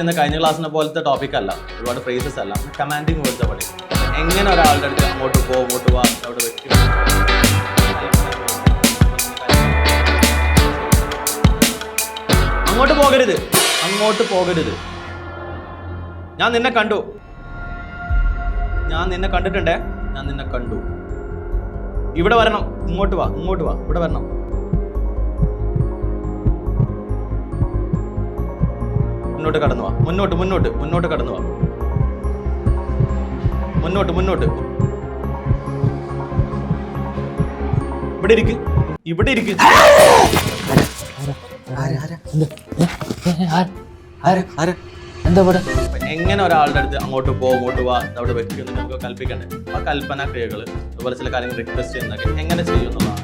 ചെയ്യുന്ന കഴിഞ്ഞ ക്ലാസ്സിനെ പോലത്തെ ടോപ്പിക് അല്ല, ഒരുപാട് ഫ്രേസസ് അല്ല, കമാൻഡിങ് വേർഡ്സ് പഠിക്കും. എങ്ങനെ ഒരാളുടെ അടുത്ത് അങ്ങോട്ട് പോ, അങ്ങോട്ട് വാ, അവിടെ വെക്കും. അങ്ങോട്ട് പോകരുത്, അങ്ങോട്ട് പോകരുത്. ഞാൻ നിന്നെ കണ്ടു, ഞാൻ നിന്നെ കണ്ടിട്ടുണ്ടേ, ഞാൻ നിന്നെ കണ്ടു. ഇവിടെ വരണം, ഇങ്ങോട്ട് വാ, ഇങ്ങോട്ട് വാ, ഇവിടെ വരണം. മുന്നോട്ട് കടന്നു വാ, മുന്നോട്ട് മുന്നോട്ട് മുന്നോട്ട് കടന്നു വാ, മുന്നോട്ട് മുന്നോട്ട്. ഇവിടെ ഇരിക്ക്, ഇവിടെ ഇരിക്ക്. എന്താ ഇവിടെ? എങ്ങനെ ഒരാളുടെ അടുത്ത് അങ്ങോട്ട് പോ, അങ്ങോട്ട് വാ, അവിടെ വെക്കുന്നു നമുക്ക് കൽപ്പിക്കണ്ടേ. ആ കൽപ്പന ക്രിയകൾ അതുപോലെ ചില കാര്യങ്ങൾ റിക്വസ്റ്റ് ചെയ്യുന്നതൊക്കെ എങ്ങനെ ചെയ്യുന്നതാണ്.